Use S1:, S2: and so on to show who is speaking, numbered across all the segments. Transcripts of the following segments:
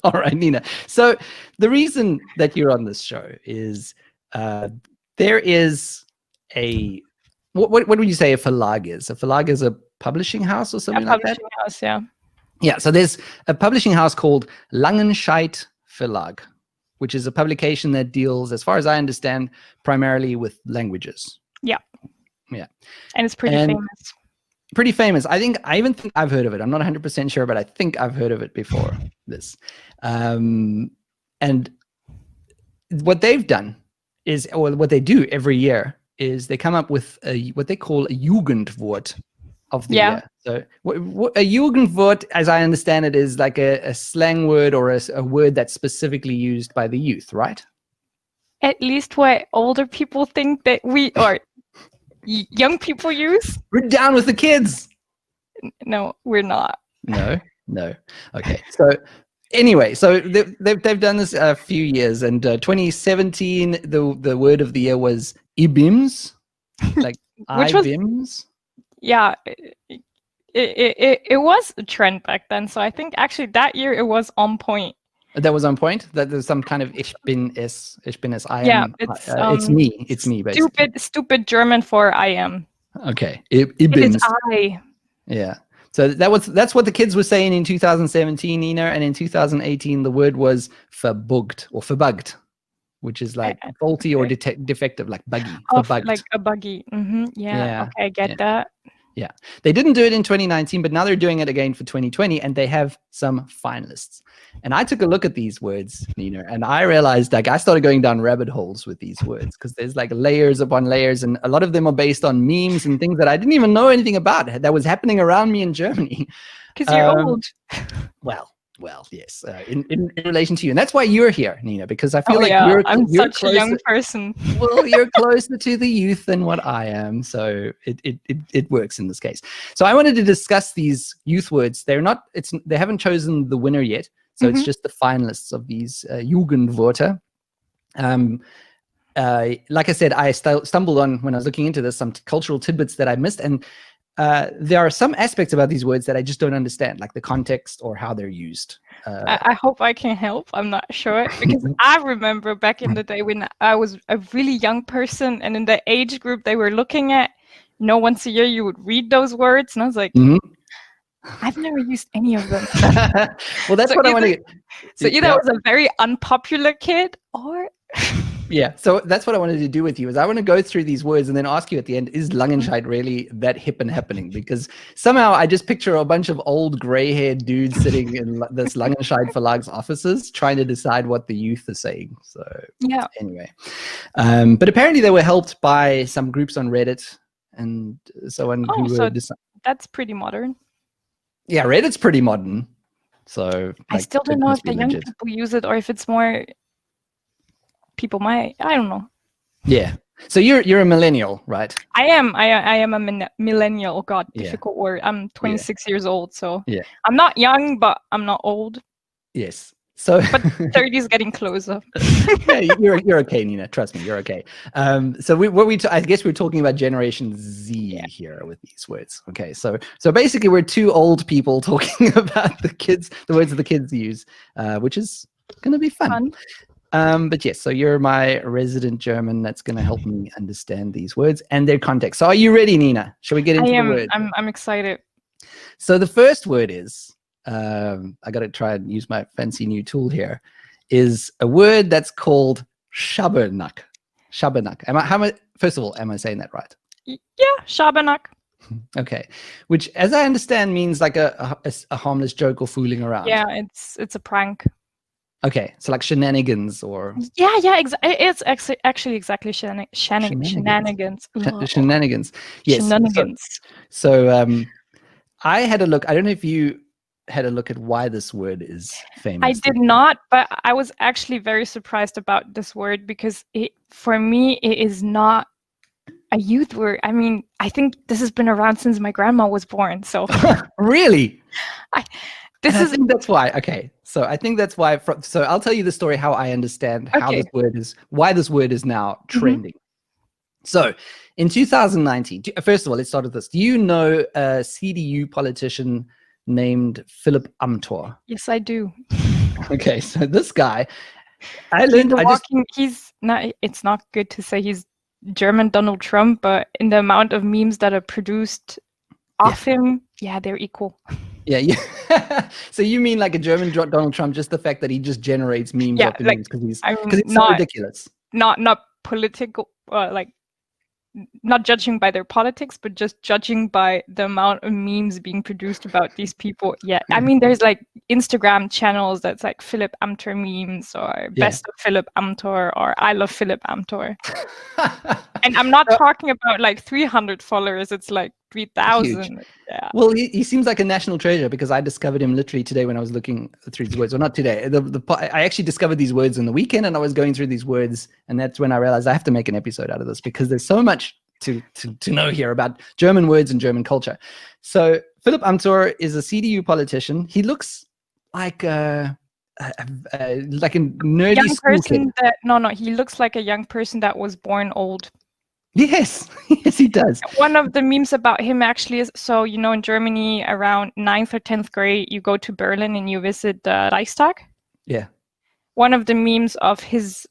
S1: All right, Nina. So the reason that you're on this show is there is a what would you say a verlag is? A verlag is a publishing house or something like that?
S2: Publishing house, yeah.
S1: Yeah, so there's a publishing house called Langenscheidt Verlag, which is a publication that deals, as far as I understand, primarily with languages.
S2: Yeah.
S1: Yeah.
S2: And it's pretty famous.
S1: Pretty famous. I even think I've heard of it. I'm not 100% sure, but I think I've heard of it before this. And what they've done is, or what they do every year, is they come up with what they call a Jugendwort of the year. So a Jugendwort, as I understand it, is like a slang word or a word that's specifically used by the youth, right?
S2: At least what older people think that we, or young people use.
S1: We're down with the kids.
S2: No, we're not.
S1: No. Okay. So anyway, so they've done this a few years, and 2017, the word of the year was IBIMS, like IBIMS.
S2: Yeah, it was a trend back then. So I think actually that year it was on point.
S1: That was on point. That there's some kind of ich bin es, I am.
S2: Yeah,
S1: it's me. It's me, basically.
S2: Stupid German for I am.
S1: Okay,
S2: IBIMS. It's I.
S1: Yeah. So that's what the kids were saying in 2017, Nina, and in 2018 the word was verbugged or verbugged, which is like faulty or defective, like buggy.
S2: Like a buggy. Yeah. Okay, I get that.
S1: Yeah. They didn't do it in 2019, but now they're doing it again for 2020, and they have some finalists. And I took a look at these words, Nina, and I realized, like, I started going down rabbit holes with these words because there's like layers upon layers, and a lot of them are based on memes and things that I didn't even know anything about that was happening around me in Germany.
S2: Because you're old.
S1: Well, yes, in relation to you. And that's why you're here, Nina, because I feel
S2: I'm such a young person.
S1: Well, you're closer to the youth than what I am. So it works in this case. So I wanted to discuss these youth words. They haven't chosen the winner yet. So it's just the finalists of these Jugendwörter. Like I said, I stumbled on, when I was looking into this, some cultural tidbits that I missed. And there are some aspects about these words that I just don't understand, like the context or how they're used.
S2: I hope I can help. I'm not sure, because I remember back in the day when I was a really young person, and in the age group they were looking at, once a year you would read those words, and I was like, I've never used any of them.
S1: Well, that's what I want to.
S2: So either I was a very unpopular kid, or.
S1: Yeah, so that's what I wanted to do with you, is I want to go through these words and then ask you at the end, is Langenscheidt really that hip and happening? Because somehow I just picture a bunch of old gray-haired dudes sitting in this Langenscheidt Verlag's offices trying to decide what the youth are saying. So
S2: yeah.
S1: Anyway, but apparently they were helped by some groups on Reddit and so on.
S2: That's pretty modern.
S1: Yeah, Reddit's pretty modern. So
S2: I still don't know if the young people use it or if it's more... people I don't know.
S1: Yeah. So you're a millennial, right?
S2: I am a millennial. God, difficult word. I'm 26 years old, so I'm not young, but I'm not old.
S1: Yes. So
S2: but 30 is getting closer.
S1: Yeah, you're okay, Nina. Trust me, you're okay. So I guess we're talking about Generation Z here with these words. Okay, so basically we're two old people talking about the words that the kids use, which is gonna be fun. But yes, so you're my resident German that's going to help me understand these words and their context. So are you ready, Nina? Shall we get into the word?
S2: I'm excited.
S1: So the first word is, I got to try and use my fancy new tool here, is a word that's called Schabernack. Schabernack. First of all, am I saying that right?
S2: Yeah, Schabernack.
S1: Okay. Which, as I understand, means like a harmless joke or fooling around.
S2: Yeah, it's a prank.
S1: Okay, so like shenanigans or...
S2: Yeah, it's actually exactly shenanigans.
S1: Shenanigans. Yes.
S2: Shenanigans.
S1: So I had a look. I don't know if you had a look at why this word is famous.
S2: I did not, but I was actually very surprised about this word because for me, it is not a youth word. I mean, I think this has been around since my grandma was born. So
S1: Really?
S2: I
S1: think that's why. Okay, so I think that's why. So I'll tell you the story how I understand why this word is now trending. So in 2019, first of all, let's start with this. Do you know a CDU politician named Philip Amthor?
S2: Yes, I do.
S1: Okay, so this guy,
S2: He's not. It's not good to say he's German Donald Trump, but in the amount of memes that are produced of him, they're equal.
S1: Yeah. So you mean like a German Donald Trump, just the fact that he just generates memes off the memes because he's so ridiculous.
S2: Not political, like not judging by their politics, but just judging by the amount of memes being produced about these people. Yeah, I mean, there's like Instagram channels that's like Philipp Amthor memes or Best of Philipp Amthor or I love Philipp Amthor. And I'm not talking about like 300 followers. It's like 3,000. Yeah.
S1: Well, he seems like a national treasure because I discovered him literally today when I was looking through these words. Or not today. I actually discovered these words on the weekend, and I was going through these words, and that's when I realized I have to make an episode out of this because there's so much to know here about German words and German culture. So Philipp Amthor is a CDU politician. He looks like a nerdy
S2: young
S1: school
S2: person
S1: kid.
S2: He looks like a young person that was born old.
S1: Yes, he does.
S2: One of the memes about him actually is, so, in Germany around 9th or 10th grade, you go to Berlin and you visit the Reichstag.
S1: Yeah.
S2: One of the memes of his,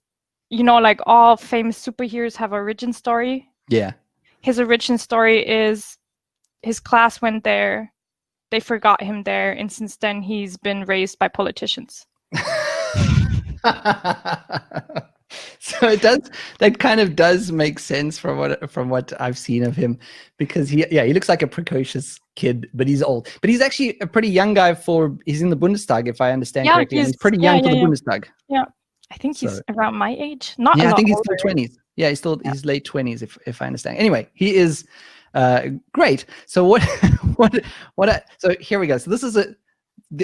S2: like all famous superheroes have an origin story.
S1: Yeah.
S2: His origin story is his class went there, they forgot him there, and since then he's been raised by politicians.
S1: So that kind of does make sense from what I've seen of him, because he looks like a precocious kid, but he's old. But he's actually a pretty young guy he's in the Bundestag, if I understand correctly. He's pretty young for the Bundestag.
S2: Yeah, I think he's around my age. Not
S1: I think
S2: he's
S1: still 20s. Yeah, he's late 20s, if I understand. Anyway, he is great. So so here we go. So this is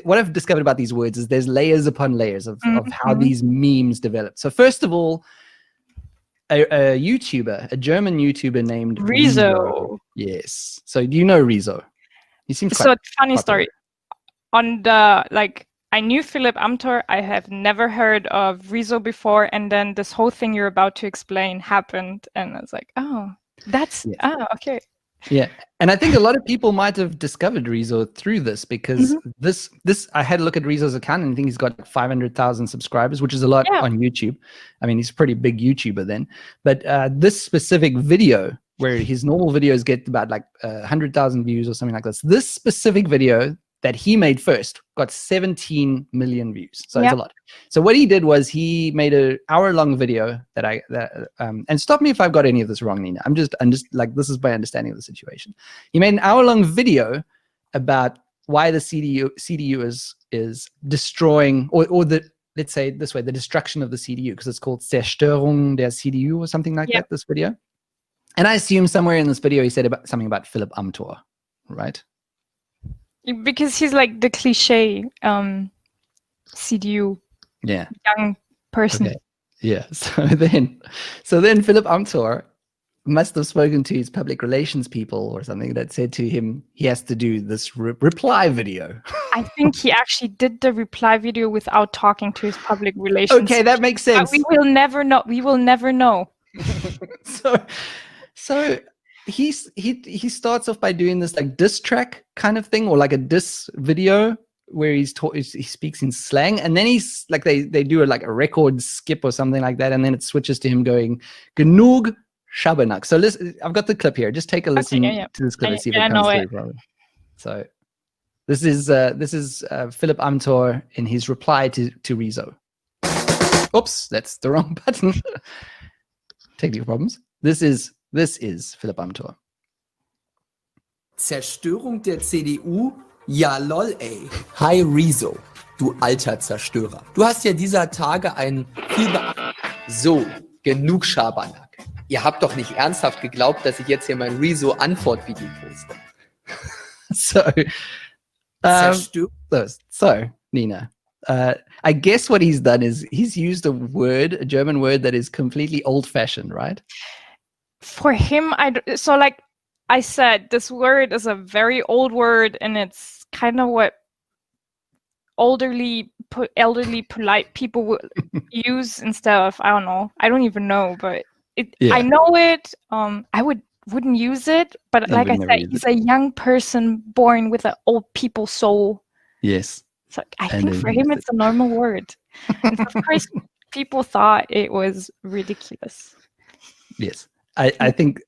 S1: what I've discovered about these words is there's layers upon layers of how these memes develop. So first of all, a German YouTuber named
S2: Rezo.
S1: Yes. So do you know Rezo? He seems quite
S2: funny
S1: popular.
S2: Story. On the I knew Philipp Amthor. I have never heard of Rezo before, and then this whole thing you're about to explain happened, and I was like, oh, that's okay.
S1: Yeah, and I think a lot of people might have discovered Rezo through this, because this I had a look at Rezo's account, and I think he's got 500,000 subscribers, which is a lot on YouTube. I mean, he's a pretty big YouTuber then. But this specific video, where his normal videos get about 100,000 views or something like this specific video that he made first got 17 million views. So it's a lot. So what he did was he made an hour-long video and stop me if I've got any of this wrong, Nina. I'm just like, this is my understanding of the situation. He made an hour-long video about why the CDU is destroying, or let's say it this way, the destruction of the CDU, because it's called Zerstörung der CDU or something like that, this video. And I assume somewhere in this video he said something about Philipp Amthor, right?
S2: Because he's like the cliche CDU young person.
S1: Okay. Yeah. So then Philipp Amthor must have spoken to his public relations people or something that said to him he has to do this reply video.
S2: I think he actually did the reply video without talking to his public relations.
S1: Okay, that makes sense.
S2: But we will never know. We will never know.
S1: So he starts off by doing this diss track kind of thing, or like a diss video where he speaks in slang, and then he's like they do a record skip or something like that, and then it switches to him going genug Schabernack. So listen, I've got the clip here. Just take a listen to this clip and see if it comes through probably. So this is Philipp Amthor in his reply to Rezo. Oops, that's the wrong button. Technical problems. This is Philipp Amthor.
S3: Zerstörung der CDU? Ja lol, ey. Hi Rezo, du alter Zerstörer. Du hast ja dieser Tage ein So, genug Schabernack. Ihr habt doch nicht ernsthaft geglaubt, dass ich jetzt hier mein Rezo-Antwort-Video poste.
S1: So, Nina, I guess what he's done is he's used a German word that is completely old-fashioned, right?
S2: For him, so like I said, this word is a very old word, and it's kind of what elderly, polite people would use instead of, I don't know. I don't even know, but I know it. I wouldn't use it, but like I said, he's a young person born with an old people soul.
S1: Yes.
S2: So I
S1: And
S2: think
S1: then
S2: for
S1: he
S2: him,
S1: used
S2: it's a normal word. And so of course, people thought it was ridiculous.
S1: Yes. I think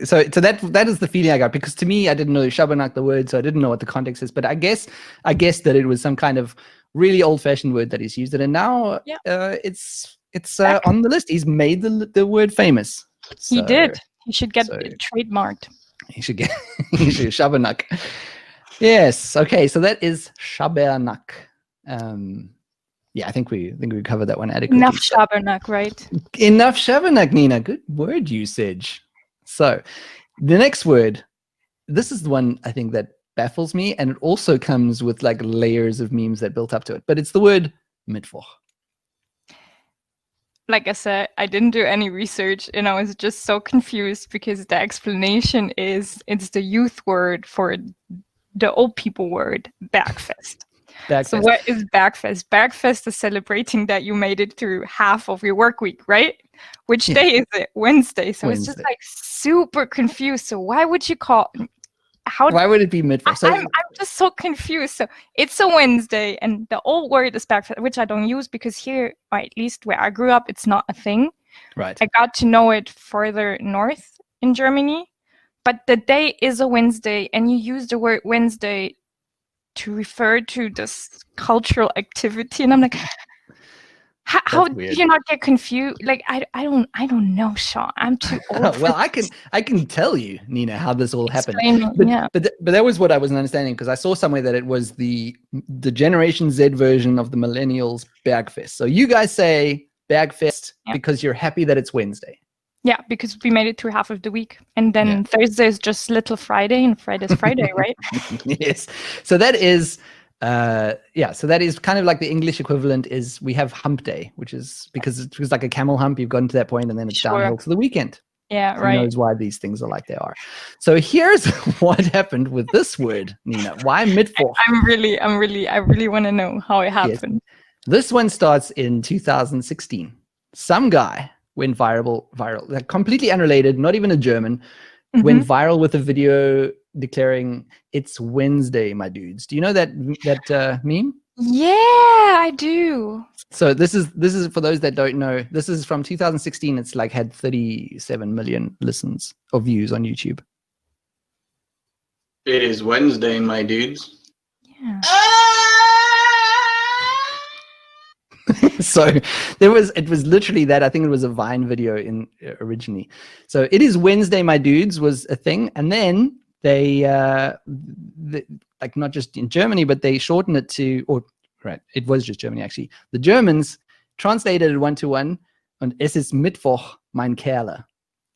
S1: so. So that is the feeling I got, because to me, I didn't know Schabernack the word, so I didn't know what the context is. But I guess that it was some kind of really old-fashioned word that he's used it, and now
S2: Yeah.
S1: it's on the list. He's made the word famous.
S2: He
S1: So
S2: did. He should get
S1: so-
S2: it trademarked.
S1: he should get Schabernack. Yes. Okay. So that is Schabernack. Yeah, I think we covered that one adequately.
S2: Enough Schabernack, right?
S1: Enough Schabernack, Nina. Good word usage. So the next word, this is the one I think that baffles me, and it also comes with like layers of memes that built up to it. But it's the word Mittwoch.
S2: Like I said, I didn't do any research and I was just so confused because the explanation is it's the youth word for the old people word, Bergfest. So
S1: Bergfest.
S2: what is Bergfest? Bergfest is celebrating that you made it through half of your work week, right? Which day is it? Wednesday. So it's just
S1: Wednesday.
S2: like super confused. So why would you call how
S1: Why would it be Mittwoch? So
S2: I'm just so confused. So it's a Wednesday, and the old word is Bergfest, which I don't use because here, or at least where I grew up, it's not a thing.
S1: right.
S2: I got to know it further north in Germany, but the day is a Wednesday, and you use the word Wednesday to refer to this cultural activity, and I'm like, how
S1: That's
S2: do
S1: weird.
S2: you not get confused? Like I don't know, Sean. I'm too old. for
S1: Well, I
S2: this.
S1: can tell you, Nina, how this all happened.
S2: Explain me, yeah.
S1: But that was what I wasn't understanding, because I saw somewhere that it was the Generation Z version of the millennials Bergfest. So you guys say Bergfest
S2: Yeah.
S1: because you're happy that it's Wednesday.
S2: Yeah, because we made it through half of the week, and then
S1: Yeah.
S2: Thursday is just Little Friday, and Friday's Friday, right?
S1: Yes. So that is so that is kind of like the English equivalent is we have hump day, which is because it was like a camel hump. You've gotten to that point and then it's
S2: Sure.
S1: downhill to the weekend.
S2: Yeah,
S1: Who
S2: right.
S1: knows why these things are like they are. So here's what happened with this word, Nina. Why Mittwoch?
S2: I really want to know how it happened.
S1: This one starts in 2016. Some guy went viral, like completely unrelated, not even a German, went
S2: Mhm.
S1: viral with a video declaring it's Wednesday, my dudes. Do you know that meme?
S2: Yeah, I do.
S1: So this is for those that don't know. This is from 2016. It's like had 37 million listens or views on YouTube.
S4: It is Wednesday, my dudes.
S2: Yeah.
S1: So it was literally that. I think it was a Vine video originally. So it is Wednesday, my dudes was a thing, and then they like not just in Germany, but they shortened it to, or right, it was just Germany actually. The Germans translated it 1-to-1, and es ist Mittwoch, mein Kerle,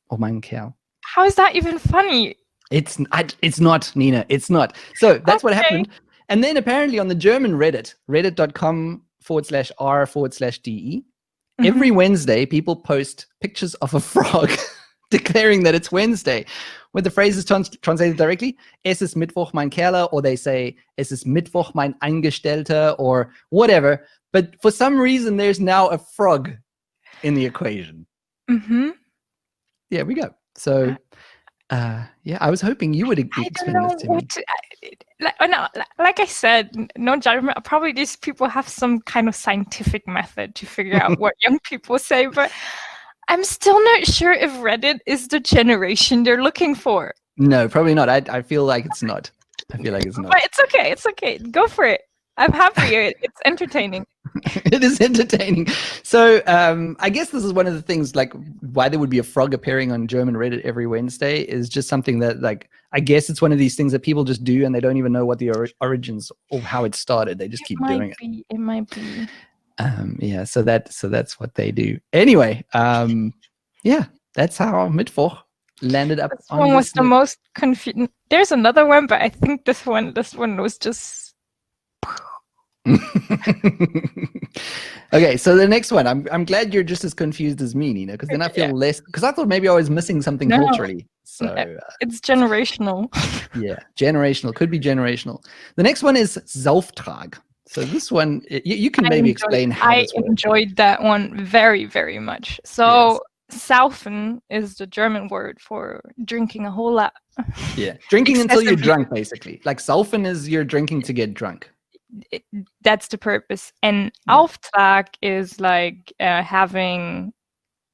S1: or mein Kerl.
S2: How is that even funny?
S1: It's not, Nina. It's not. So that's what
S2: Okay.
S1: happened. And then apparently on the German Reddit, reddit.com/r/de, every Wednesday people post pictures of a frog declaring that it's Wednesday. When the phrase is translated directly, es ist Mittwoch, mein Kerle, or they say, es ist Mittwoch, mein Angestellter, or whatever. But for some reason, there's now a frog in the equation.
S2: Mm-hmm.
S1: There we go. So, yeah, I was hoping you would
S2: I don't
S1: explain
S2: know
S1: this to me.
S2: what like I said, no judgment. Probably these people have some kind of scientific method to figure out what young people say, but I'm still not sure if Reddit is the generation they're looking for.
S1: No, probably not. I feel like it's not. I feel like it's not.
S2: But it's okay. It's okay. Go for it. I'm happy. It's entertaining.
S1: It is entertaining. So I guess this is one of the things, like why there would be a frog appearing on German Reddit every Wednesday is just something that, like, I guess it's one of these things that people just do and they don't even know what the origins or how it started. They just keep doing it.
S2: It might be.
S1: Yeah, so that's what they do. Anyway, yeah, that's how Mittwoch landed up
S2: This
S1: on
S2: one was
S1: this
S2: the
S1: list.
S2: most confusing. There's another one, but I think this one was just.
S1: Okay, so the next one, I'm glad you're just as confused as me, Nina, because then I feel
S2: Yeah.
S1: less, because I thought maybe I was missing something
S2: No.
S1: culturally. So
S2: It's generational.
S1: yeah, generational, could be generational. The next one is Sauftrag. So this one, you can maybe explain how
S2: I
S1: this works.
S2: enjoyed that one very, very much. So, saufen is the German word for drinking a whole lot.
S1: Yeah, drinking until you're
S2: excessively.
S1: drunk, basically. Like saufen is you're drinking to get drunk.
S2: that's the purpose. And Auftrag is like having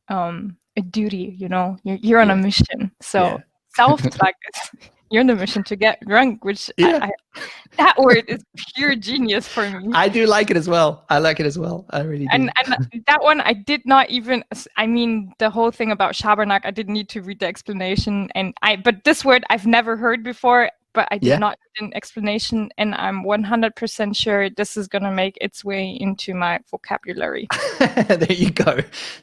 S2: a duty, you're on a mission. So Sauftrag is you're on a mission to get drunk, which that word is pure genius for me.
S1: I do like it as well. I like it as well. I really do.
S2: And that one, I did not even, the whole thing about Schabernack, I didn't need to read the explanation. But this word I've never heard before, but I did not get an explanation. And I'm 100% sure this is going to make its way into my vocabulary.
S1: There you go.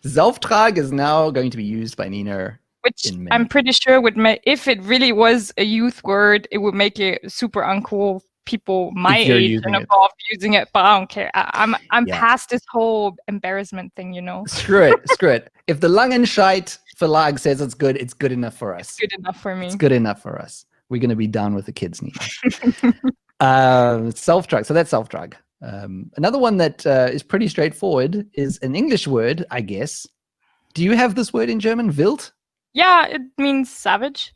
S1: Sauftrag is now going to be used by Nina.
S2: Which I'm pretty sure would make, if it really was a youth word, it would make it super uncool. People my age and above using it, but I don't care. I'm past this whole embarrassment thing,
S1: Screw it. If the Langenscheidt Verlag says it's good enough for us.
S2: It's good enough for me.
S1: It's good enough for us. We're going to be down with the kids, Nina. Sauftrag. So that's Sauftrag. Another one that is pretty straightforward is an English word, I guess. Do you have this word in German? Wild?
S2: Yeah, it means savage.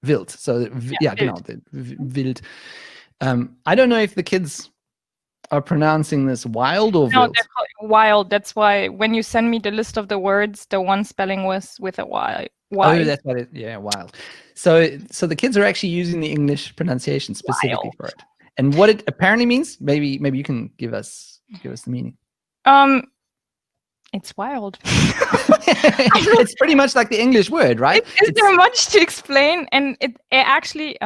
S1: Wild. So genau, wild. I don't know if the kids are pronouncing this wild or wild.
S2: No, they're calling wild. That's why when you send me the list of the words, the one spelling was with a Y.
S1: Oh, that's what it. Yeah, wild. So the kids are actually using the English pronunciation specifically for it. And what it apparently means, maybe you can give us the meaning.
S2: It's wild.
S1: It's pretty much like the English word, right?
S2: Is there much to explain? And it actually,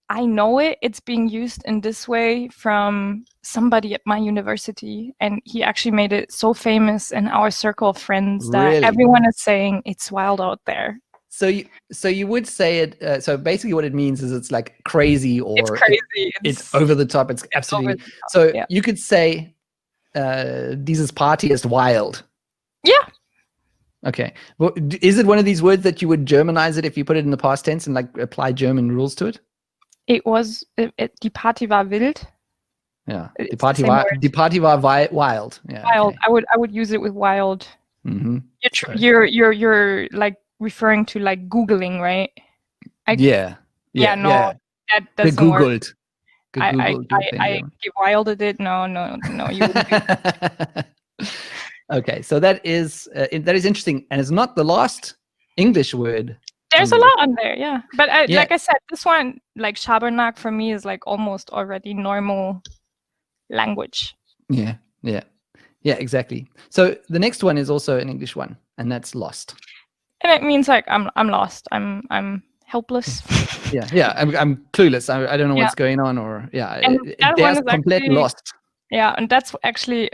S2: I know it. It's being used in this way from somebody at my university, and he actually made it so famous in our circle of friends that everyone is saying it's wild out there.
S1: So you would say it. So basically, what it means is it's like crazy, or
S2: it's crazy.
S1: It's over the top. It's absolutely. So you could say. Dieses Party ist wild.
S2: Yeah.
S1: Okay. Well, is it one of these words that you would Germanize it if you put it in the past tense and like apply German rules to it?
S2: It was. Die Party war wild.
S1: Yeah. Die Party war wild. Yeah.
S2: Wild.
S1: Okay.
S2: I would use it with wild.
S1: Mm-hmm.
S2: You're like referring to like Googling, right?
S1: Yeah.
S2: No, that doesn't work. I give wilded it. No, you wouldn't do.
S1: Okay, so that is interesting, and it's not the last English word.
S2: There's a lot on there, yeah. But like I said, this one, like Schabernack, for me is like almost already normal language.
S1: Yeah, exactly. So the next one is also an English one, and that's lost.
S2: And it means like I'm lost. I'm helpless.
S1: Yeah. I'm clueless. I don't know what's going on, or
S2: there's
S1: complete lost.
S2: Yeah, and that's actually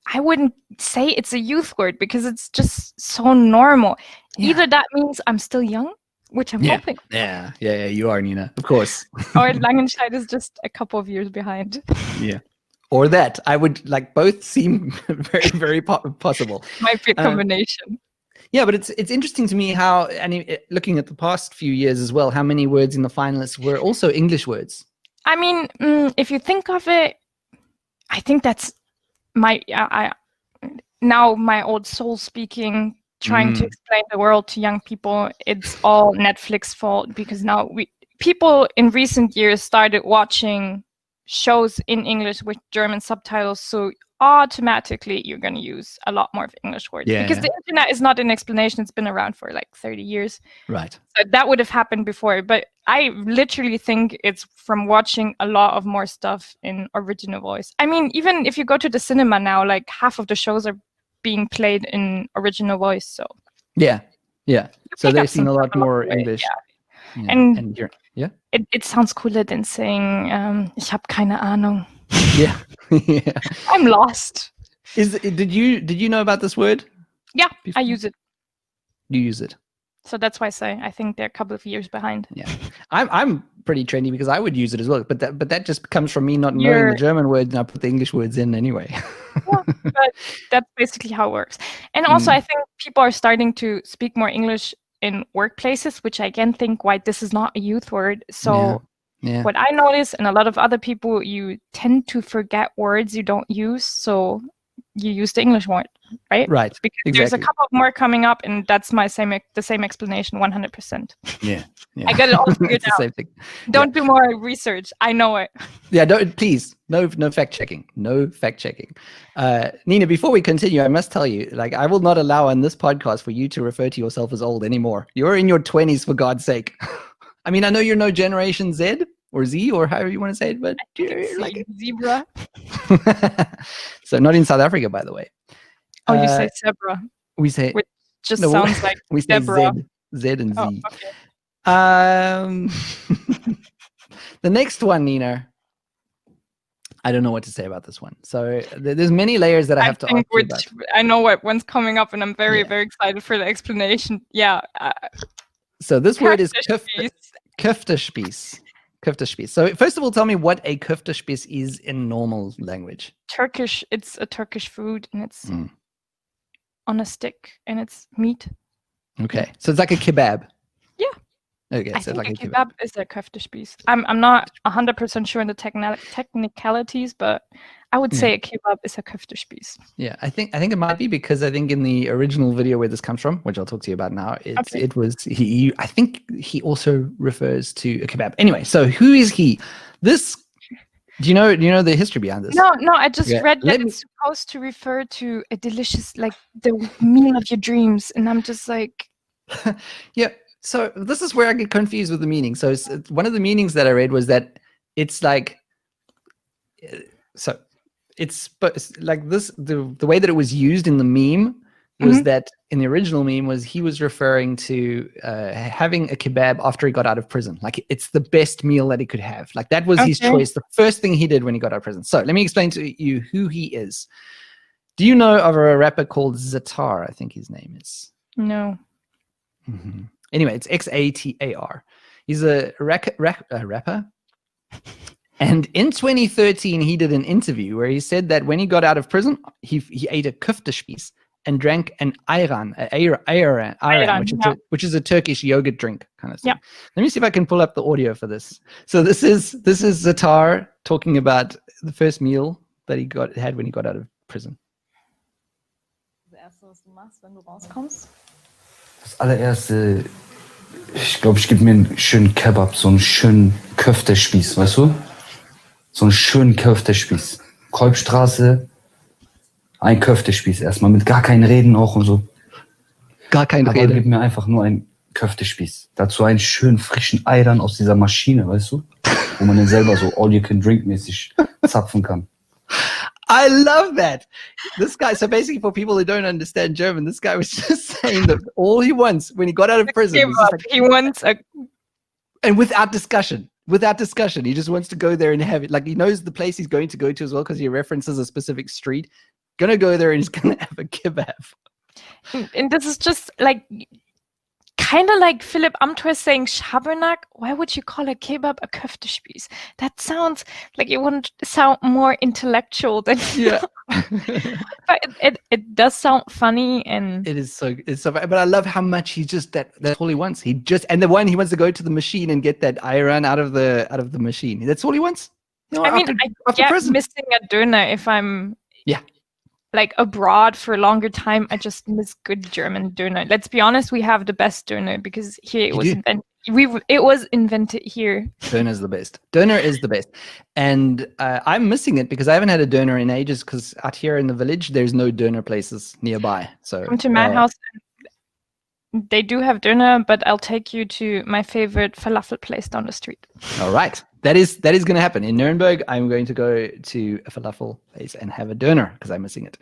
S2: I wouldn't say it's a youth word because it's just so normal. Yeah. Either that means I'm still young, which I'm hoping.
S1: Yeah, you are, Nina, of course.
S2: Or Langenscheidt is just a couple of years behind.
S1: Yeah. Or that. I would like both seem very, very possible.
S2: Might be a combination.
S1: Yeah, but it's interesting to me how, looking at the past few years as well, how many words in the finalists were also English words.
S2: I mean, if you think of it, I think that's my old soul speaking, trying to explain the world to young people. It's all Netflix fault because now people in recent years started watching shows in English with German subtitles, so automatically you're going to use a lot more of English words because the internet is not an explanation. It's been around for like 30 years.
S1: Right.
S2: So that would have happened before, but I literally think it's from watching a lot of more stuff in original voice. I mean, even if you go to the cinema now, like half of the shows are being played in original voice. So
S1: yeah. So they've seen a lot more English.
S2: Yeah. And it sounds cooler than saying ich habe keine Ahnung.
S1: Yeah.
S2: I'm lost.
S1: Did you know about this word?
S2: Yeah, before? I use it.
S1: You use it.
S2: So that's why I think they're a couple of years behind.
S1: Yeah, I'm pretty trendy because I would use it as well. But that just comes from me not knowing the German words, and I put the English words in anyway.
S2: Yeah, but that's basically how it works. And also, I think people are starting to speak more English in workplaces, which I again think why this is not a youth word. So. Yeah. What I notice, and a lot of other people, you tend to forget words you don't use. So you use the English word, right?
S1: Right.
S2: Because
S1: Exactly.
S2: there's a couple more coming up, and that's the same explanation, 100%.
S1: Yeah.
S2: I got it all figured
S1: It's the
S2: out.
S1: same thing.
S2: Don't do more research. I know it.
S1: Yeah, don't please. No fact checking. No fact checking. Nina, before we continue, I must tell you, like, I will not allow on this podcast for you to refer to yourself as old anymore. You're in your 20s, for God's sake. I mean, I know you're no Generation Z or Z or however you want to say it, but you're like
S2: zebra.
S1: So not in South Africa, by the way.
S2: Oh, you say zebra.
S1: We say
S2: Which just sounds like
S1: we say
S2: Deborah.
S1: Z and
S2: Oh,
S1: Z.
S2: okay.
S1: The next one, Nina. I don't know what to say about this one. So there's many layers that I have to ask you about.
S2: I know what one's coming up, and I'm very,
S1: Yeah.
S2: very excited for the explanation. Yeah.
S1: So this word is
S2: Köftespiess.
S1: Köftespiess. Köftespiess. So first of all, tell me what a Köftespiess is in normal language.
S2: Turkish. It's a Turkish food, and it's
S1: Mm.
S2: on a stick, and it's meat.
S1: Okay, so it's like a kebab.
S2: Yeah.
S1: Okay,
S2: I
S1: so
S2: think
S1: like
S2: a kebab is a Köftespiess. I'm not 100% sure in the technicalities, but I would say a kebab is a Köftespiess.
S1: Yeah, I think it might be because I think in the original video where this comes from, which I'll talk to you about now, it was he. I think he also refers to a kebab. Anyway, so who is he? This. Do you know the history behind this?
S2: No, I just
S1: Yeah,
S2: read that it's supposed to refer to a delicious, like the meal of your dreams, and I'm just like,
S1: Yeah. So this is where I get confused with the meaning. So one of the meanings that I read was that it's like, so it's like this, the way that it was used in the meme was that in the original meme was he was referring to having a kebab after he got out of prison. Like it's the best meal that he could have. Like that was his choice. The first thing he did when he got out of prison. So let me explain to you who he is. Do you know of a rapper called Zatar? I think his name is.
S2: no.
S1: Mm-hmm. Anyway, it's Xatar. He's a rapper. And in 2013, he did an interview where he said that when he got out of prison, he ate a Köftespiess and drank an ayran, which is a Turkish yogurt drink kind of thing.
S2: Yeah.
S1: Let me see if I can pull up the audio for this. So this is Zatar talking about the first meal that he had when he got out of prison.
S5: Das Erste, was du machst, wenn du rauskommst?
S6: Das allererste, ich glaube, ich gebe mir einen schönen Kebab, so einen schönen Köftespieß, weißt du? So einen schönen Köftespieß. Kolbstraße, ein Köftespieß erstmal, mit gar keinen Reden auch und so.
S1: Gar kein
S6: Aber
S1: Reden.
S6: gib mir einfach nur einen Köftespieß. Dazu einen schönen frischen Ei dann aus dieser Maschine, weißt du? Wo man den selber so all-you-can-drink-mäßig zapfen kann.
S1: I love that. This guy, so basically for people who don't understand German, this guy was just saying that all he wants when he got out of prison is just like,
S2: He wants a
S1: and without discussion, he just wants to go there and have it. Like he knows the place he's going to go to as well because he references a specific street. Gonna go there and he's gonna have a kebab.
S2: and this is just like kind of like Philipp Amthor saying Schabernack. Why would you call a kebab a Köftespiess? That sounds like it wouldn't sound more intellectual than but it does sound funny, and
S1: It's so but I love how much he just that's all he wants. He wants to go to the machine and get that ayran out of the machine. That's all he wants. No,
S2: I mean, I get
S1: prison.
S2: missing a doner if I'm like abroad for a longer time. I just miss good German doner. Let's be honest, we have the best doner because here it was invented. It was invented here.
S1: Doner is the best. Doner is the best. And I'm missing it because I haven't had a doner in ages because out here in the village, there's no doner places nearby. So
S2: Come to my house. They do have doner, but I'll take you to my favorite falafel place down the street.
S1: All right. That is going to happen. In Nuremberg, I'm going to go to a falafel place and have a doner because I'm missing it.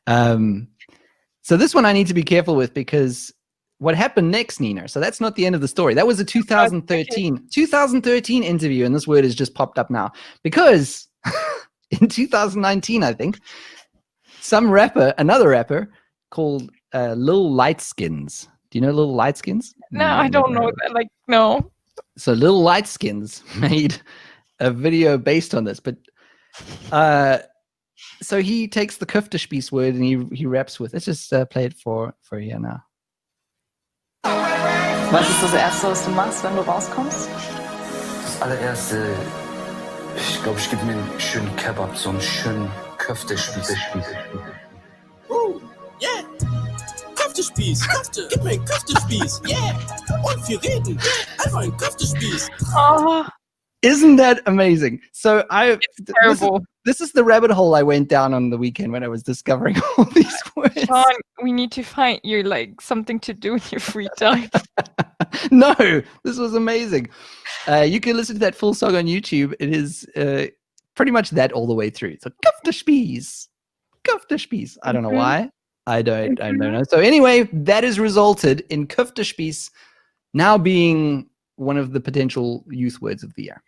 S1: So this one I need to be careful with because what happened next, Nina? So that's not the end of the story. That was a 2013 interview, and this word has just popped up now because in 2019, I think, another rapper called Lil Lightskins. Do you know Lil Lightskins?
S2: No, I don't know that. Like, no.
S1: So Lil Lightskins made a video based on this, but so he takes the Köftespiess word and he raps with. Let's just play it for you now.
S5: Was ist das Erste, was du machst, wenn du rauskommst?
S6: Das allererste, ich glaube, ich gebe mir einen schönen Kebab, so einen schönen Köftespieß.
S7: Köftespieß. Köfte, gib mir einen Köftespieß. Yeah. Und wir reden. Einfach ein Köftespieß.
S2: Oh,
S1: Isn't that amazing? So
S2: terrible.
S1: this is the rabbit hole I went down on the weekend when I was discovering all these words.
S2: Sean, we need to find you like something to do in your free time.
S1: No, this was amazing. You can listen to that full song on YouTube. It is pretty much that all the way through. So Köftespiess. Köftespiess. I don't know why. I don't know. So anyway, that has resulted in Köftespiess now being one of the potential youth words of the year.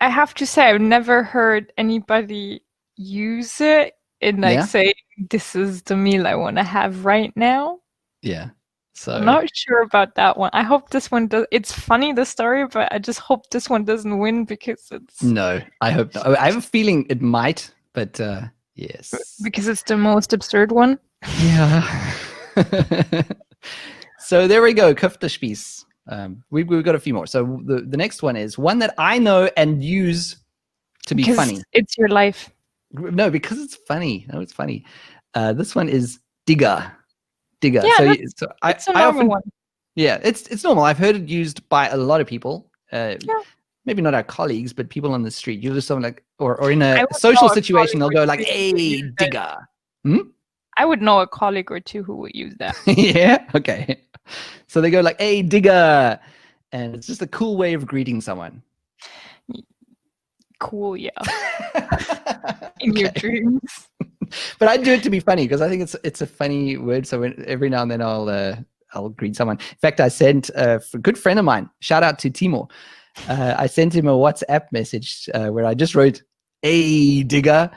S2: I have to say, I've never heard anybody use it in like say, "This is the meal I want to have right now."
S1: Yeah. So
S2: I'm not sure about that one. I hope this one does. It's funny, the story, but I just hope this one doesn't win because it's
S1: no. I hope not. I have a feeling it might, but yes,
S2: because it's the most absurd one.
S1: Yeah. So there we go. Köftespiess. We've got a few more. So the next one is one that I know and use to be funny.
S2: It's your life.
S1: No, because it's funny. No, it's funny. This one is Diggah. Diggah.
S2: Yeah,
S1: so
S2: it's a
S1: I
S2: normal
S1: often,
S2: one.
S1: Yeah, it's normal. I've heard it used by a lot of people. Maybe not our colleagues, but people on the street. You'll just someone like, or in a social situation, they'll go like, "Hey, Diggah."
S2: I would know a colleague or two who would use that.
S1: Yeah. Okay. So they go like, "Hey, Diggah," and it's just a cool way of greeting someone.
S2: Cool, yeah. In your dreams.
S1: But I do it to be funny because I think it's a funny word. So every now and then I'll greet someone. In fact, I sent a good friend of mine. Shout out to Timur. I sent him a WhatsApp message where I just wrote, "Hey, Diggah,"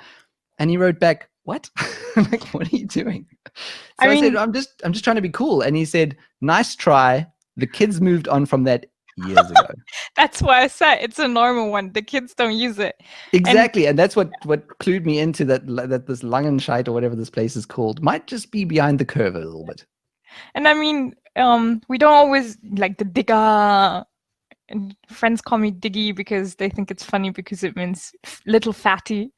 S1: and he wrote back, "What?" I'm like, "What are you doing?" So I said, I'm just trying to be cool. And he said, "Nice try. The kids moved on from that years ago."
S2: That's why I said it's a normal one. The kids don't use it.
S1: Exactly. And that's what clued me into that this Langenscheidt or whatever this place is called might just be behind the curve a little bit.
S2: And I mean, we don't always like the Diggah. And friends call me Diggy because they think it's funny because it means little fatty.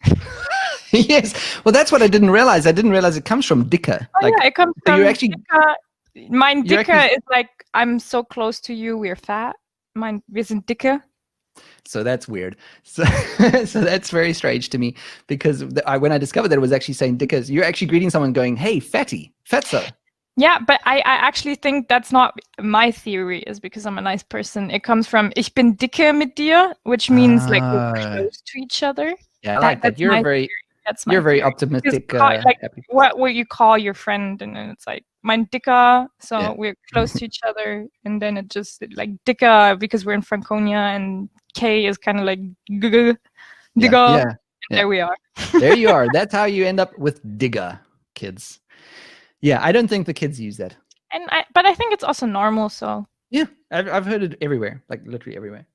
S1: Yes. Well, that's what I didn't realize. I didn't realize it comes from Dicker.
S2: Oh, yeah, it comes from
S1: you're actually,
S2: Diggah. Mine Dicker is like, I'm so close to you, we're fat. Mine isn't Dicker.
S1: So that's weird. So that's very strange to me because when I discovered that it was actually saying Dicker, you're actually greeting someone going, "Hey, fatty, fatso."
S2: Yeah, but I actually think that's not my theory, is because I'm a nice person. It comes from "Ich bin dicke mit dir," which means like we're close to each other.
S1: Yeah, I like that. You're very optimistic.
S2: Like what you call your friend, and then it's like mein Dicker, so we're close to each other, and then it just like Dicker because we're in Franconia, and K is kind of like Diggah.
S1: Yeah.
S2: There we are.
S1: There you are. That's how you end up with Diggah, kids. Yeah, I don't think the kids use that.
S2: But I think it's also normal. So
S1: yeah, I've heard it everywhere, like literally everywhere.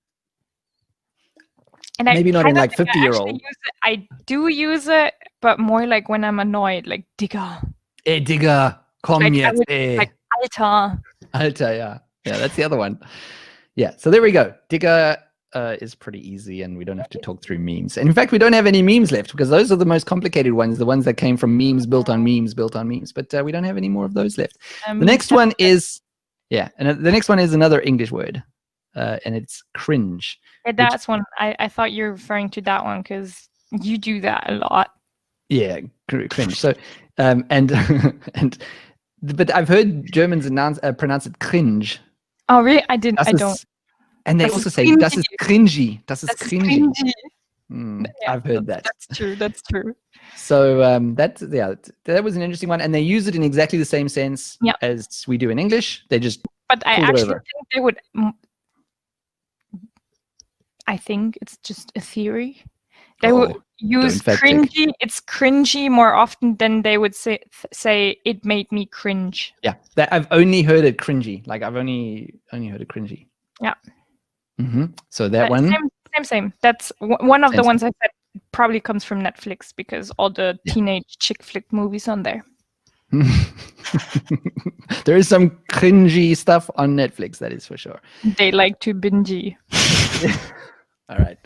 S2: And
S1: maybe not in like 50-year-old.
S2: I do use it, but more like when I'm annoyed, like Diggah.
S1: Hey, Diggah, komm
S2: like,
S1: jetzt,
S2: like Alter.
S1: Alter, yeah, that's the other one. Yeah, so there we go. Diggah is pretty easy, and we don't have to talk through memes. And in fact, we don't have any memes left because those are the most complicated ones, the ones that came from memes built on memes built on memes. But we don't have any more of those left. The next one is, and the next one is another English word, and it's cringe.
S2: Yeah, that's one. I thought you were referring to that one because you do that a lot.
S1: Yeah, cringe. So, but I've heard Germans pronounce it cringe.
S2: Oh, really? I don't.
S1: And they also say, "Das ist cringy." Das ist cringy. I've heard that.
S2: That's true.
S1: So that was an interesting one, and they use it in exactly the same sense as we do in English. They just.
S2: But I actually think they would. I think it's just a theory. They would use cringy. It's cringy more often than they would say it made me cringe.
S1: Yeah, I've only heard it cringy. Like I've only heard it cringy.
S2: Yeah.
S1: So that one.
S2: Same. That's one of the ones I said probably comes from Netflix because all the teenage chick flick movies on there.
S1: There is some cringy stuff on Netflix, that is for sure.
S2: They like to binge.
S1: All right,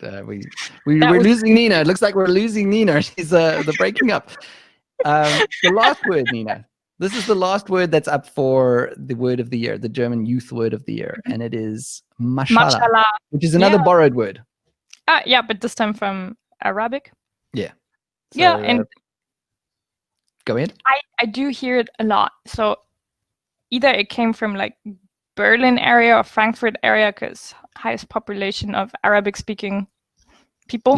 S1: we're losing Nina. It looks like we're losing Nina. She's they're breaking up. The last word, Nina. This is the last word that's up for the word of the year, the German youth word of the year, and it is Mashallah,
S2: Mashallah.
S1: which is another
S2: Yeah.
S1: borrowed word.
S2: Yeah, but this time from Arabic.
S1: Yeah. So,
S2: Yeah, and
S1: go ahead.
S2: I do hear it a lot. So either it came from like Berlin area or Frankfurt area, because highest population of Arabic speaking people.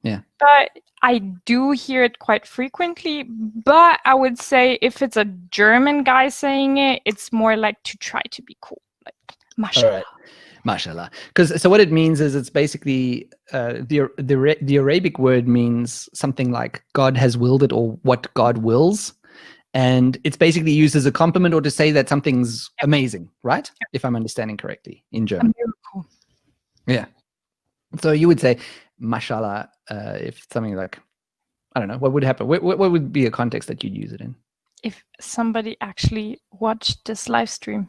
S1: Yeah.
S2: But I do hear it quite frequently. But I would say if it's a German guy saying it, it's more like to try to be cool. Like Mashallah.
S1: All right. Mashallah. So what it means is it's basically the Arabic word means something like God has willed it or what God wills. And it's basically used as a compliment or to say that something's amazing, right? If I'm understanding correctly in German.
S2: A miracle.
S1: Yeah. So you would say, Mashallah, if something like, I don't know, what would happen? What would be a context that you'd use it in?
S2: If somebody actually watched this live stream.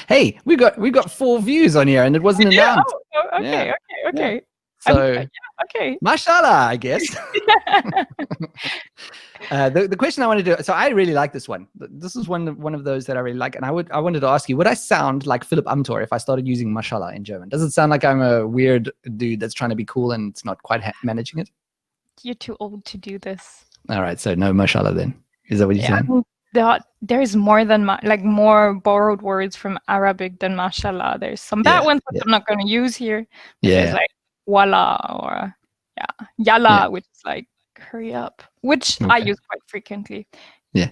S1: Hey, we got 4 views on here and it wasn't announced.
S2: Okay.
S1: So,
S2: Okay.
S1: Mashallah, I guess. The question I wanted to, so I really like this one. This is one of those that I really like, and I wanted to ask you, would I sound like Philipp Amthor if I started using Mashallah in German? Does it sound like I'm a weird dude that's trying to be cool and it's not quite managing it?
S2: You're too old to do this.
S1: All right, so no Mashallah then. Is that what you're saying?
S2: There's more than more borrowed words from Arabic than mashallah. There's some bad ones that I'm not going to use here. There's like wala or yalla, which is like hurry up, which I use quite frequently.
S1: Yeah.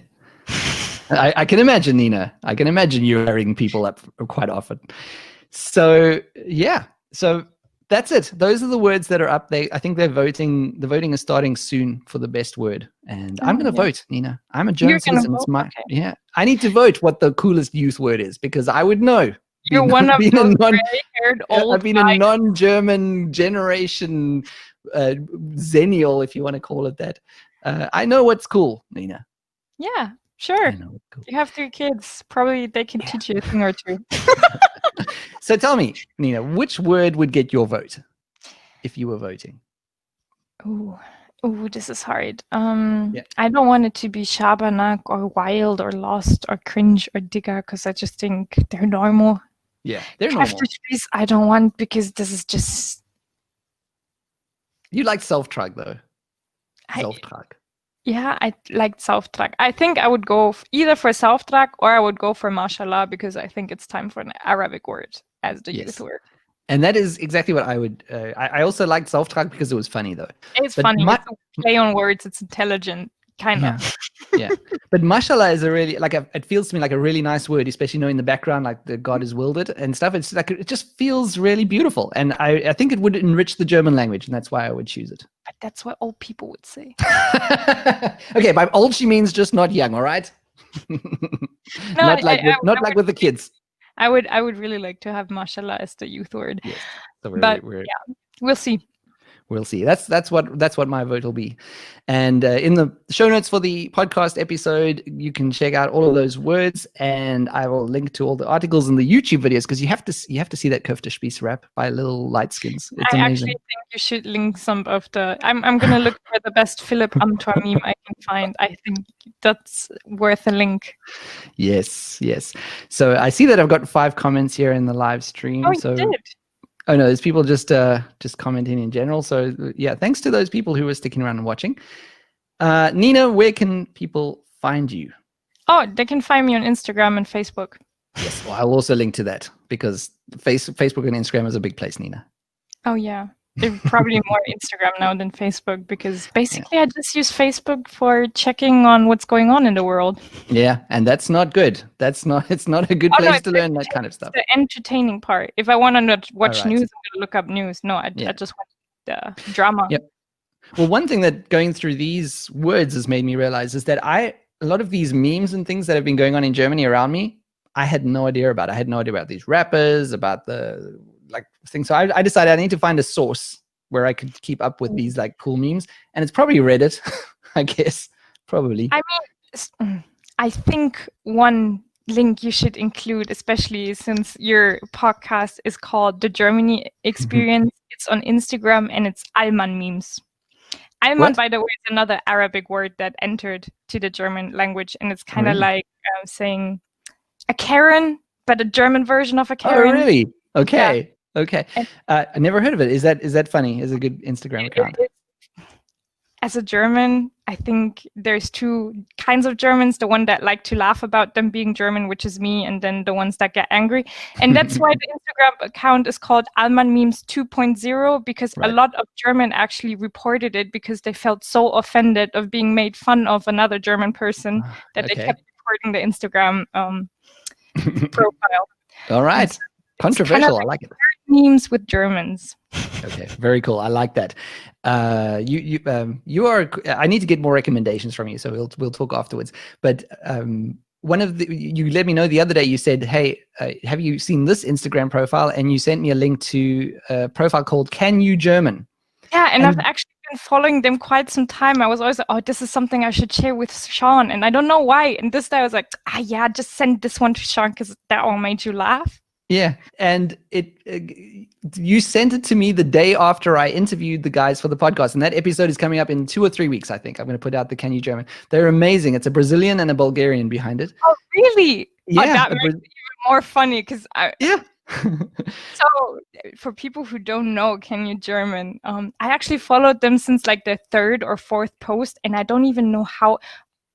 S1: I can imagine, Nina. I can imagine you hurrying people up quite often. So yeah. So that's it. Those are the words that are up there. I think they're voting. The voting is starting soon for the best word. And I'm going to vote, Nina. I'm a German citizen. It's my, I need to vote what the coolest youth word is because I would know.
S2: You're one of those gray-haired old
S1: I've been a non-German generation zennial, if you want to call it that. I know what's cool, Nina.
S2: Yeah, sure.
S1: I know what's cool.
S2: You have 3 kids. Probably they can teach you a thing or 2.
S1: So tell me, Nina, which word would get your vote if you were voting?
S2: Ooh, this is hard. I don't want it to be Schabernack or wild or lost or cringe or Diggah because I just think they're normal.
S1: Yeah, they're normal.
S2: Köftespiess I don't want because this is just.
S1: You like Sauftrag though. Sauftrag.
S2: Yeah, I like Sauftrag. I think I would go either for Sauftrag or I would go for Mashallah because I think it's time for an Arabic word as the youth word.
S1: And that is exactly what I would. I also liked Sauftrag because it was funny though.
S2: It's funny. It's a play on words. It's intelligent, kind of.
S1: Yeah. But Mashallah is a really it feels to me like a really nice word, especially knowing the background, like the God has willed it and stuff. It's like it just feels really beautiful, and I think it would enrich the German language, and that's why I would choose it.
S2: But that's what old people would say.
S1: Okay, by old she means just not young. All right. Not like with the kids.
S2: I would really like to have Mashallah as the youth word.
S1: Yes. So
S2: we'll see.
S1: We'll see. That's what my vote will be. And in the show notes for the podcast episode, you can check out all of those words, and I will link to all the articles and the YouTube videos because you have to see that Köftespiess rap by Little Lightskins. It's amazing.
S2: Actually think you should link some of the. I'm gonna look for the best Philipp Amthor meme I can find. I think that's worth a link.
S1: Yes. So I see that I've got 5 comments here in the live stream.
S2: Oh, you did.
S1: Oh no, there's people just commenting in general. So yeah, thanks to those people who were sticking around and watching. Nina, where can people find you?
S2: Oh, they can find me on Instagram and Facebook.
S1: Yes, well, I'll also link to that because Facebook and Instagram is a big place, Nina.
S2: Oh yeah, they're probably more Instagram now than Facebook because basically I just use Facebook for checking on what's going on in the world.
S1: Yeah, and that's not good. It's not a good place to learn that kind of stuff.
S2: The entertaining part. If I want to watch news, I'm going to look up news. No, I just want the drama.
S1: Yep. Well, one thing that going through these words has made me realize is that a lot of these memes and things that have been going on in Germany around me, I had no idea about. I had no idea about these rappers, about the things. So I decided I need to find a source where I could keep up with these cool memes, and it's probably Reddit, I guess. Probably.
S2: I mean, I think one link you should include, especially since your podcast is called The Germany Experience. It's on Instagram and it's Allman memes. Alman,
S1: What?
S2: by the way, is another Arabic word that entered to the German language, and it's kind of
S1: Really?
S2: like saying a Karen, but a German version of a
S1: Oh,
S2: Karen.
S1: really? Okay. Okay.
S2: And
S1: I never heard of it. Is that funny? Is it a good Instagram account?
S2: as a German, I think there's two kinds of Germans, the one that like to laugh about them being German, which is me, and then the ones that get angry. And that's why the Instagram account is called Alman Memes 2.0, because a
S1: Right.
S2: lot of German actually reported it because they felt so offended of being made fun of another German person that they
S1: Okay.
S2: kept reporting the Instagram profile.
S1: All right.
S2: It's
S1: Controversial.
S2: kind of
S1: I like it.
S2: memes with Germans.
S1: Okay, very cool. I like that. You are. I need to get more recommendations from you, so we'll talk afterwards. But one of you let me know the other day. You said, "Hey, have you seen this Instagram profile?" And you sent me a link to a profile called "Can You German?"
S2: Yeah, and I've actually been following them quite some time. I was always like, oh, this is something I should share with Sean, and I don't know why. And this day I was like, yeah, just send this one to Sean because that one made you laugh.
S1: Yeah, and you sent it to me the day after I interviewed the guys for the podcast, and that episode is coming up in 2 or 3 weeks. I think I'm going to put out the Can You German. They're amazing. It's a Brazilian and a Bulgarian behind it.
S2: Oh, really?
S1: Yeah,
S2: that makes it even more funny because
S1: yeah.
S2: So for people who don't know Can You German, I actually followed them since like the 3rd or 4th post, and I don't even know how.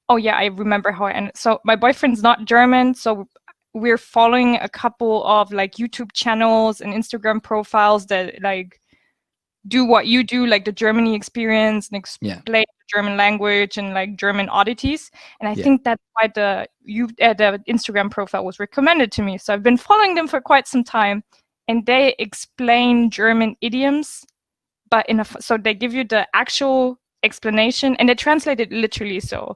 S2: Oh yeah, I remember how I ended. So my boyfriend's not German, so we're following a couple of like YouTube channels and Instagram profiles that like do what you do, like the Germany experience and explain the German language and like German oddities. And I think that's why the Instagram profile was recommended to me. So I've been following them for quite some time, and they explain German idioms, but so they give you the actual explanation and they translate it literally. So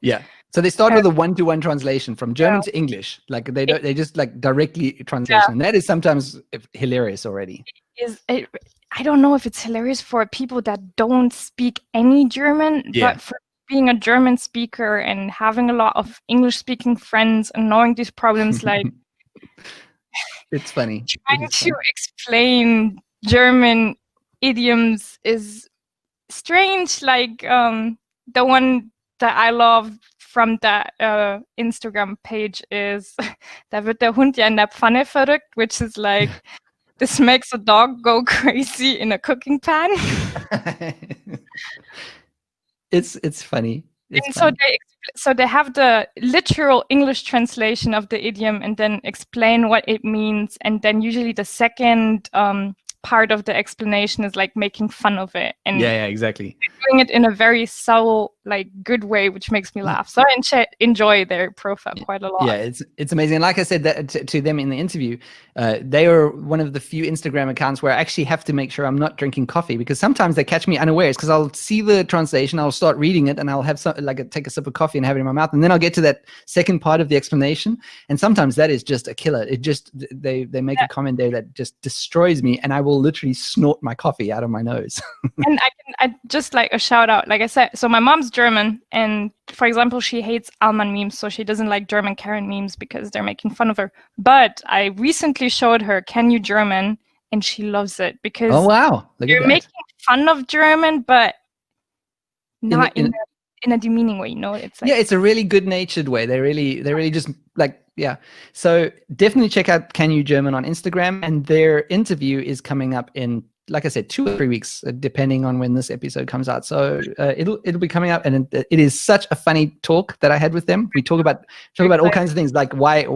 S1: so they start with a one-to-one translation from German to English. Like they just like directly translation, and that is sometimes hilarious already.
S2: I don't know if it's hilarious for people that don't speak any German, but for being a German speaker and having a lot of English-speaking friends and knowing these problems, like
S1: it's funny.
S2: Trying to explain German idioms is strange. Like the one that I love from that Instagram page is da wird der Hund ja in der Pfanne verrückt, which is like this makes a dog go crazy in a cooking pan.
S1: It's funny.
S2: And so they have the literal English translation of the idiom and then explain what it means, and then usually the second part of the explanation is like making fun of it, and
S1: exactly,
S2: doing it in a very subtle, like good way, which makes me laugh. So I enjoy their profile quite a lot.
S1: Yeah, it's amazing. And like I said that to them in the interview, they are one of the few Instagram accounts where I actually have to make sure I'm not drinking coffee, because sometimes they catch me unawares, because I'll see the translation, I'll start reading it, and I'll have take a sip of coffee and have it in my mouth, and then I'll get to that second part of the explanation, and sometimes that is just a killer. It just they make a comment there that just destroys me, and I will literally snort my coffee out of my nose.
S2: And I just like a shout out, like I said, so my mom's German, and for example, she hates Alman memes, so she doesn't like German Karen memes because they're making fun of her. But I recently showed her Can You German, and she loves it because you're making fun of German, but not in a demeaning way, you know? It's like,
S1: it's a really good-natured way. They really just like, So definitely check out Can You German on Instagram, and their interview is coming up in, like I said, 2 or 3 weeks, depending on when this episode comes out. So it'll be coming up, and it is such a funny talk that I had with them. We talk about all kinds of things, like why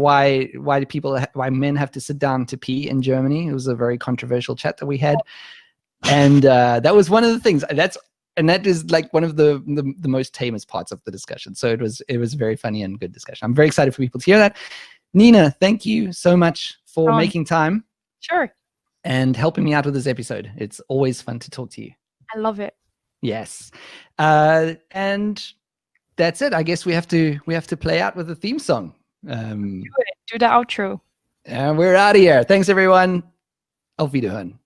S1: men have to sit down to pee in Germany. It was a very controversial chat that we had, and that was one of the things. That is like one of the most tamest parts of the discussion. So it was very funny and good discussion. I'm very excited for people to hear that. Nina, thank you so much for making time.
S2: Sure.
S1: And helping me out with this episode. It's always fun to talk to you.
S2: I love it.
S1: Yes. And that's it. I guess we have to play out with the theme song.
S2: Do the outro.
S1: And we're out of here. Thanks everyone. Auf Wiederhören.